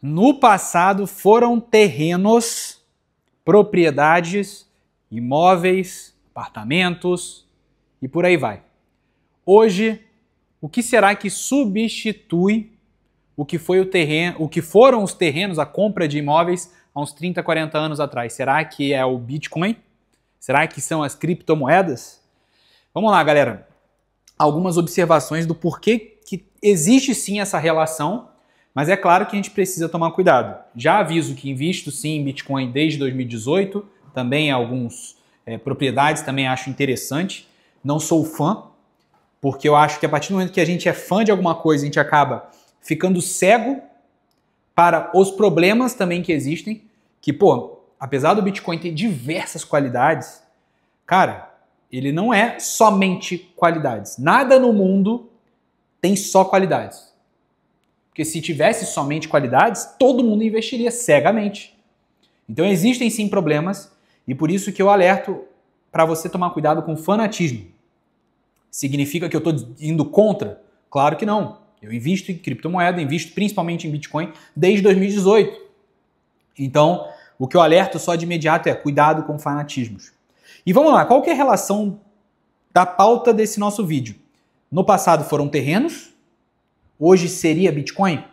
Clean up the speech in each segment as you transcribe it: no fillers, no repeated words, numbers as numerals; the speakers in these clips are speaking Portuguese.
No passado foram terrenos, propriedades, imóveis, apartamentos e por aí vai. Hoje, o que será que substitui o que foi o terreno, o que foram os terrenos, a compra de imóveis há uns 30, 40 anos atrás? Será que é o Bitcoin? Será que são as criptomoedas? Vamos lá, galera. Algumas observações do porquê que existe sim essa relação, mas é claro que a gente precisa tomar cuidado. Já aviso que invisto sim em Bitcoin desde 2018, também algumas propriedades também acho interessante. Não sou fã, porque eu acho que a partir do momento que a gente é fã de alguma coisa, a gente acaba ficando cego para os problemas também que existem, que, pô, apesar do Bitcoin ter diversas qualidades, cara, ele não é somente qualidades. Nada no mundo tem só qualidades. Porque se tivesse somente qualidades, todo mundo investiria cegamente. Então existem sim problemas e por isso que eu alerto para você tomar cuidado com fanatismo. Significa que eu estou indo contra? Claro que não. Eu invisto em criptomoeda, invisto principalmente em Bitcoin desde 2018. Então, o que eu alerto só de imediato é cuidado com fanatismos. E vamos lá, qual que é a relação da pauta desse nosso vídeo? No passado foram terrenos, hoje seria Bitcoin?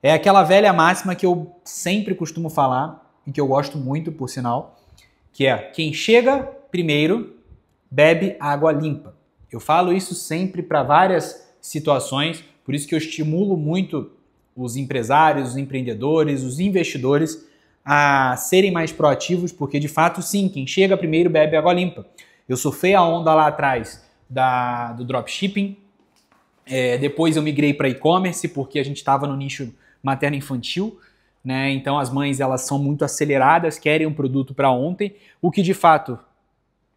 É aquela velha máxima que eu sempre costumo falar e que eu gosto muito, por sinal, que é quem chega primeiro bebe água limpa. Eu falo isso sempre para várias situações, por isso que eu estimulo muito os empresários, os empreendedores, os investidores a serem mais proativos, porque de fato sim, quem chega primeiro bebe água limpa. Eu surfei a onda lá atrás do dropshipping, depois eu migrei para e-commerce porque a gente estava no nicho materno-infantil, né? Então as mães elas são muito aceleradas, querem um produto para ontem, o que de fato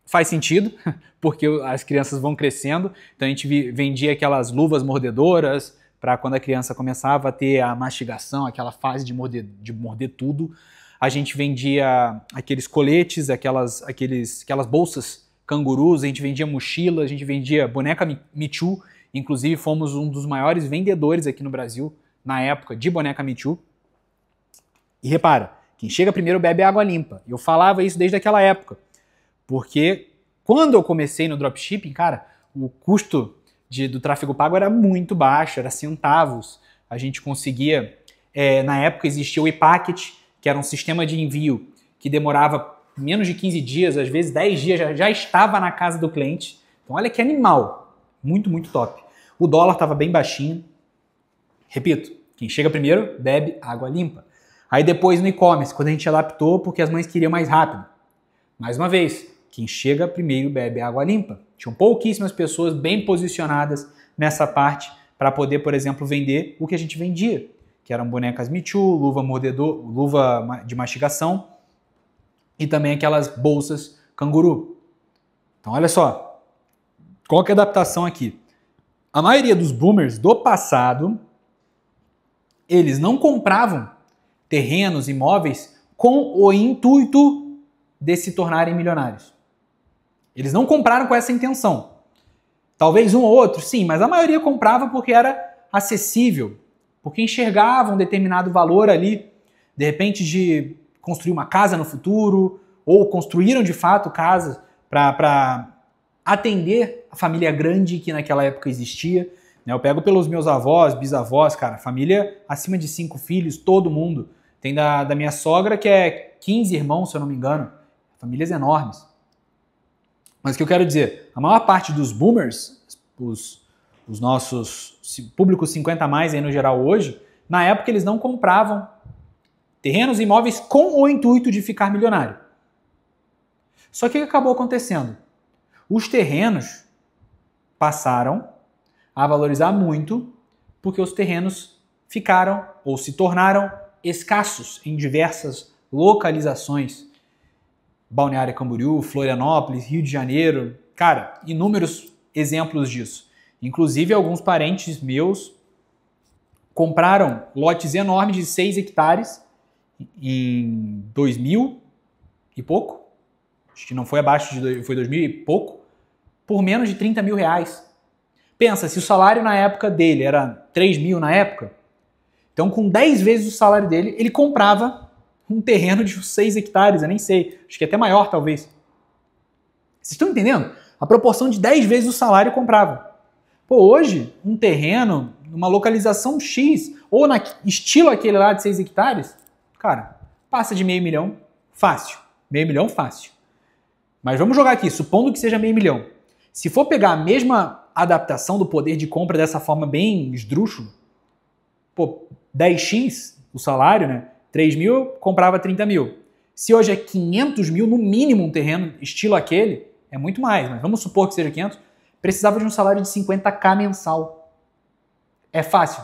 faz sentido, porque as crianças vão crescendo, então a gente vendia aquelas luvas mordedoras para quando a criança começava a ter a mastigação, aquela fase de morder tudo. A gente vendia aqueles coletes, aquelas bolsas cangurus, a gente vendia mochila, a gente vendia boneca Me Too, inclusive fomos um dos maiores vendedores aqui no Brasil na época de boneca Me Too. E repara, quem chega primeiro bebe água limpa. Eu falava isso desde aquela época. Porque quando eu comecei no dropshipping, cara, o custo do tráfego pago era muito baixo, era centavos. A gente conseguia, na época existia o ePacket, que era um sistema de envio que demorava menos de 15 dias, às vezes 10 dias, já estava na casa do cliente. Então olha que animal, muito, muito top. O dólar estava bem baixinho. Repito, quem chega primeiro bebe água limpa. Aí depois no e-commerce, quando a gente adaptou, porque as mães queriam mais rápido. Mais uma vez, quem chega primeiro bebe água limpa. Tinham pouquíssimas pessoas bem posicionadas nessa parte para poder, por exemplo, vender o que a gente vendia, que eram bonecas Me Too, luva de mastigação e também aquelas bolsas canguru. Então, olha só, qual que é a adaptação aqui? A maioria dos boomers do passado, eles não compravam terrenos, imóveis com o intuito de se tornarem milionários. Eles não compraram com essa intenção. Talvez um ou outro, sim, mas a maioria comprava porque era acessível, porque enxergava um determinado valor ali, de repente de construir uma casa no futuro, ou construíram de fato casas para atender a família grande que naquela época existia. Eu pego pelos meus avós, bisavós, cara, família acima de 5 filhos, todo mundo. Tem da minha sogra que é 15 irmãos, se eu não me engano. Famílias enormes. Mas o que eu quero dizer, a maior parte dos boomers, os nossos públicos 50 a mais aí no geral hoje, na época eles não compravam terrenos e imóveis com o intuito de ficar milionário. Só que o que acabou acontecendo? Os terrenos passaram a valorizar muito porque os terrenos ficaram ou se tornaram escassos em diversas localizações. Balneário Camboriú, Florianópolis, Rio de Janeiro, cara, inúmeros exemplos disso. Inclusive, alguns parentes meus compraram lotes enormes de 6 hectares em 2000 e pouco, acho que não foi abaixo de, foi 2000 e pouco, por menos de 30 mil reais. Pensa, se o salário na época dele era 3 mil na época, Então, com 10 vezes o salário dele, ele comprava um terreno de 6 hectares, eu nem sei, acho que até maior talvez. Vocês estão entendendo? A proporção de 10 vezes o salário comprava. Pô, hoje, um terreno, numa localização X, ou na estilo aquele lá de 6 hectares, cara, passa de $500 mil, fácil. $500 mil, fácil. Mas vamos jogar aqui, supondo que seja $500 mil. Se for pegar a mesma adaptação do poder de compra dessa forma bem esdrúxula, pô, 10x o salário, né? 3 mil, comprava 30 mil. Se hoje é 500 mil, no mínimo um terreno estilo aquele, é muito mais, mas vamos supor que seja 500, precisava de um salário de 50k mensal. É fácil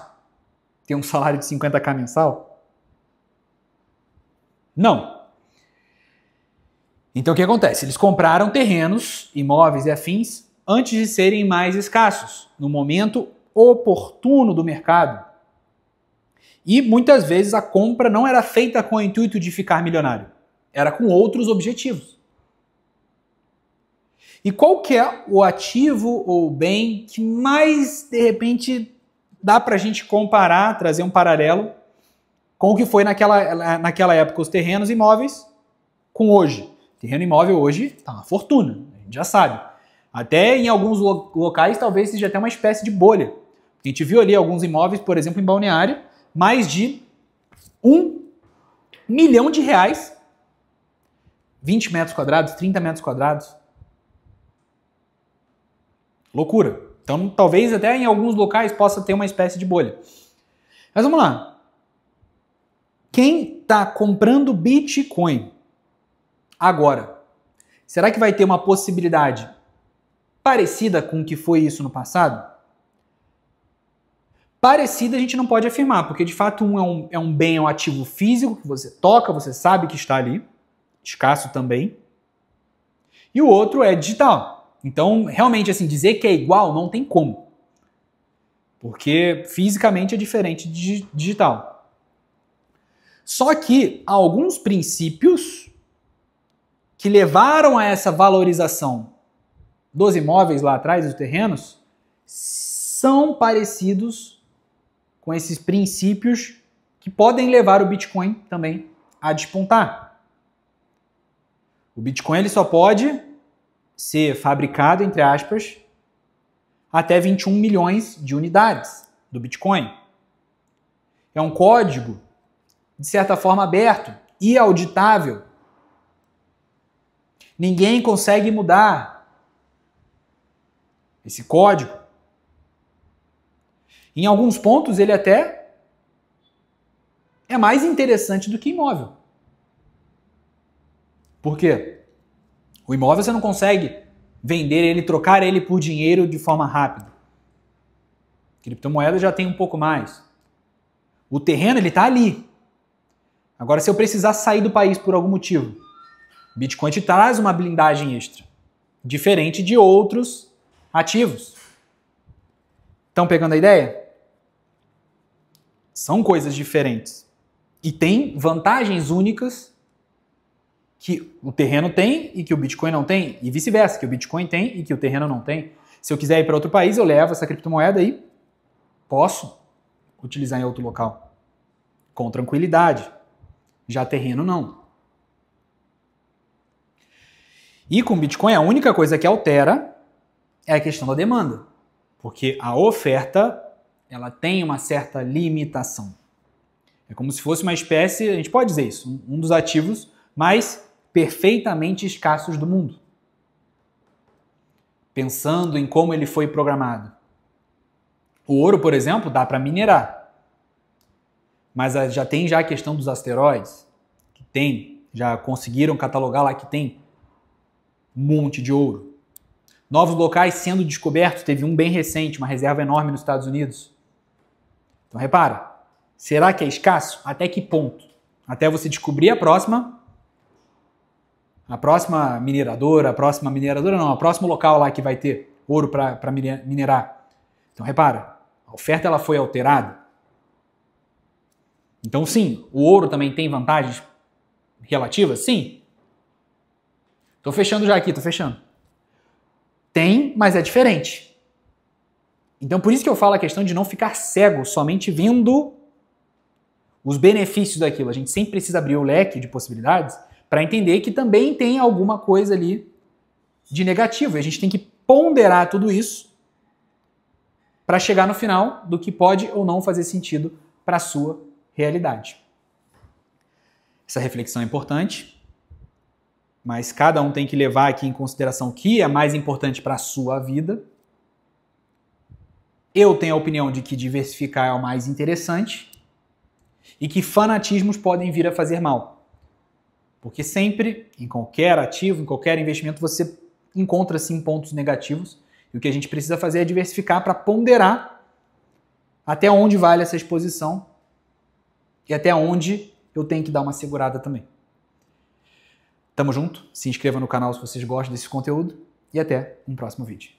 ter um salário de 50k mensal? Não. Então o que acontece? Eles compraram terrenos, imóveis e afins antes de serem mais escassos, no momento oportuno do mercado. E muitas vezes a compra não era feita com o intuito de ficar milionário, era com outros objetivos. E qual que é o ativo ou bem que mais, de repente, dá para a gente comparar, trazer um paralelo com o que foi naquela época os terrenos imóveis com hoje? Terreno imóvel hoje está uma fortuna, a gente já sabe. Até em alguns locais talvez seja até uma espécie de bolha. A gente viu ali alguns imóveis, por exemplo, em Balneário, mais de R$1 milhão, 20 metros quadrados, 30 metros quadrados. Loucura. Então, talvez até em alguns locais possa ter uma espécie de bolha. Mas vamos lá. Quem está comprando Bitcoin agora, será que vai ter uma possibilidade parecida com o que foi isso no passado? Parecida a gente não pode afirmar, porque de fato é um bem, é um ativo físico que você toca, você sabe que está ali, escasso também. E o outro é digital. Então, realmente, assim, dizer que é igual não tem como. Porque fisicamente é diferente de digital. Só que há alguns princípios que levaram a essa valorização dos imóveis lá atrás, dos terrenos, são parecidos com esses princípios que podem levar o Bitcoin também a despontar. O Bitcoin ele só pode ser fabricado, entre aspas, até 21 milhões de unidades do Bitcoin. É um código, de certa forma, aberto e auditável. Ninguém consegue mudar esse código. Em alguns pontos, ele até é mais interessante do que imóvel. Por quê? O imóvel você não consegue vender ele, trocar ele por dinheiro de forma rápida. A criptomoeda já tem um pouco mais. O terreno, ele está ali. Agora, se eu precisar sair do país por algum motivo, Bitcoin te traz uma blindagem extra, diferente de outros ativos. Estão pegando a ideia? São coisas diferentes. E tem vantagens únicas que o terreno tem e que o Bitcoin não tem, e vice-versa, que o Bitcoin tem e que o terreno não tem. Se eu quiser ir para outro país, eu levo essa criptomoeda e posso utilizar em outro local, com tranquilidade. Já terreno, não. E com Bitcoin, a única coisa que altera é a questão da demanda, porque a oferta ela tem uma certa limitação. É como se fosse uma espécie, a gente pode dizer isso, um dos ativos mais perfeitamente escassos do mundo. Pensando em como ele foi programado. O ouro, por exemplo, dá para minerar. Mas já tem a questão dos asteroides, que tem, já conseguiram catalogar lá que tem um monte de ouro. Novos locais sendo descobertos, teve um bem recente, uma reserva enorme nos Estados Unidos. Então repara, será que é escasso? Até que ponto? Até você descobrir a próxima mineradora, o próximo local lá que vai ter ouro para minerar. Então repara, a oferta ela foi alterada. Então sim, o ouro também tem vantagens relativas? Sim. Tô fechando já aqui, Tem, mas é diferente. Então por isso que eu falo a questão de não ficar cego, somente vendo os benefícios daquilo. A gente sempre precisa abrir o leque de possibilidades para entender que também tem alguma coisa ali de negativo. E a gente tem que ponderar tudo isso para chegar no final do que pode ou não fazer sentido para a sua realidade. Essa reflexão é importante, mas cada um tem que levar aqui em consideração o que é mais importante para a sua vida. Eu tenho a opinião de que diversificar é o mais interessante e que fanatismos podem vir a fazer mal. Porque sempre, em qualquer ativo, em qualquer investimento, você encontra sim pontos negativos. E o que a gente precisa fazer é diversificar para ponderar até onde vale essa exposição e até onde eu tenho que dar uma segurada também. Tamo junto, se inscreva no canal se vocês gostam desse conteúdo e até um próximo vídeo.